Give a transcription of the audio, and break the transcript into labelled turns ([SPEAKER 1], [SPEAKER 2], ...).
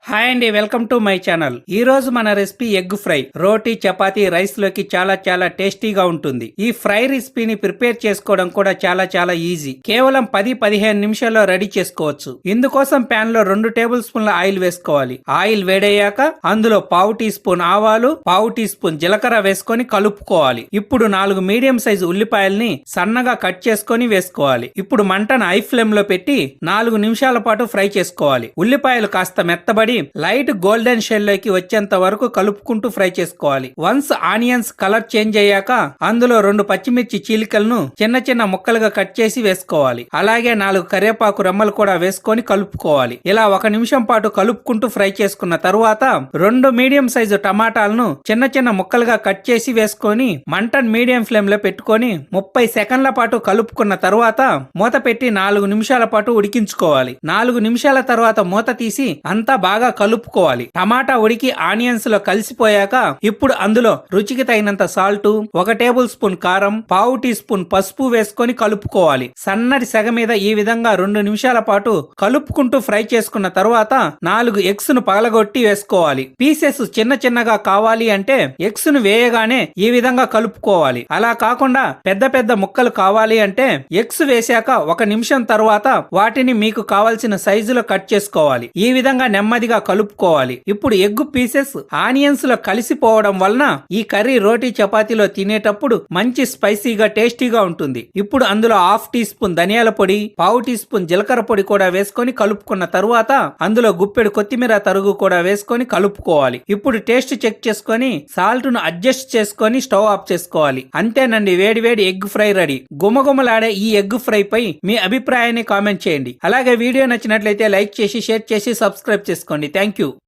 [SPEAKER 1] Hi అండి, welcome to my channel. ఈ రోజు మన రెసిపీ ఎగ్ ఫ్రై. రోటీ, చపాతీ, రైస్ లోకి చాలా టేస్టీగా ఉంటుంది. ఈ ఫ్రై రెసిపీని ప్రిపేర్ చేసుకోవడం కూడా చాలా ఈజీ. కేవలం 10-15 నిమిషాల్లో రెడీ చేసుకోవచ్చు. ఇందుకోసం ప్యాన్ లో 2 టేబుల్ స్పూన్ల ఆయిల్ వేసుకోవాలి. ఆయిల్ వేడయ్యాక అందులో పావు టీ స్పూన్ ఆవాలు, పావు టీ స్పూన్ జీలకర్ర వేసుకొని కలుపుకోవాలి. ఇప్పుడు 4 మీడియం సైజు ఉల్లిపాయల్ని సన్నగా కట్ చేసుకొని వేసుకోవాలి. ఇప్పుడు మంటను హై ఫ్లేమ్ లో పెట్టి 4 నిమిషాల పాటు ఫ్రై చేసుకోవాలి. ఉల్లిపాయలు కాస్త మెత్తబడి లైట్ గోల్డెన్ షేడ్ లోకి వచ్చేంత వరకు కలుపుకుంటూ ఫ్రై చేసుకోవాలి. వన్స్ ఆనియన్స్ కలర్ చేంజ్ అయ్యాక అందులో 2 పచ్చిమిర్చి చీలికలను చిన్న ముక్కలుగా కట్ చేసి వేసుకోవాలి. అలాగే 4 కరివేపాకు రెమ్మలు కూడా వేసుకొని కలుపుకోవాలి. ఇలా 1 నిమిషం పాటు కలుపుకుంటూ ఫ్రై చేసుకున్న తరువాత 2 మీడియం సైజు టమాటాలను చిన్న ముక్కలుగా కట్ చేసి వేసుకొని మంటను మీడియం ఫ్లేమ్ లో పెట్టుకొని 30 సెకండ్ల పాటు కలుపుకున్న తరువాత మూత పెట్టి 4 నిమిషాల పాటు ఉడికించుకోవాలి. 4 నిమిషాల తర్వాత మూత తీసి అంతా బాగా కలుపుకోవాలి. టమాటా ఉడికి ఆనియన్స్ లో కలిసిపోయాక ఇప్పుడు అందులో రుచికి తగినంత సాల్ట్, 1 టేబుల్ స్పూన్ కారం, పావు టీ స్పూన్ పసుపు వేసుకొని కలుపుకోవాలి. సన్నటి సెగ మీద ఈ విధంగా 2 నిమిషాల పాటు కలుపుకుంటూ ఫ్రై చేసుకున్న తరువాత 4 ఎగ్స్ ను పగలగొట్టి వేసుకోవాలి. పీసెస్ చిన్నగా కావాలి అంటే ఎగ్స్ ను వేయగానే ఈ విధంగా కలుపుకోవాలి. అలా కాకుండా పెద్ద ముక్కలు కావాలి అంటే ఎగ్స్ వేశాక 1 నిమిషం తరువాత వాటిని మీకు కావలసిన సైజులో కట్ చేసుకోవాలి. ఈ విధంగా నెమ్మదిగా కలుపుకోవాలి. ఇప్పుడు ఎగ్ పీసెస్ ఆనియన్స్ లో కలిసిపోవడం వలన ఈ కర్రీ రోటీ, చపాతీలో తినేటప్పుడు మంచి స్పైసీగా టేస్టీగా ఉంటుంది. ఇప్పుడు అందులో హాఫ్ టీ స్పూన్ ధనియాల పొడి, పావు టీ స్పూన్ జీలకర్ర పొడి కూడా వేసుకొని కలుపుకున్న తరువాత అందులో గుప్పెడు కొత్తిమీర తరుగు కూడా వేసుకొని కలుపుకోవాలి. ఇప్పుడు టేస్ట్ చెక్ చేసుకొని సాల్ట్ ను అడ్జస్ట్ చేసుకొని స్టవ్ ఆఫ్ చేసుకోవాలి. అంతేనండి, వేడి ఎగ్ ఫ్రై రెడీ. గుమగుమలాడే ఈ ఎగ్ ఫ్రై పై మీ అభిప్రాయాన్ని కామెంట్ చేయండి. అలాగే వీడియో నచ్చినట్లయితే లైక్ చేసి, షేర్ చేసి, సబ్స్క్రైబ్ చేసుకోండి. Thank you.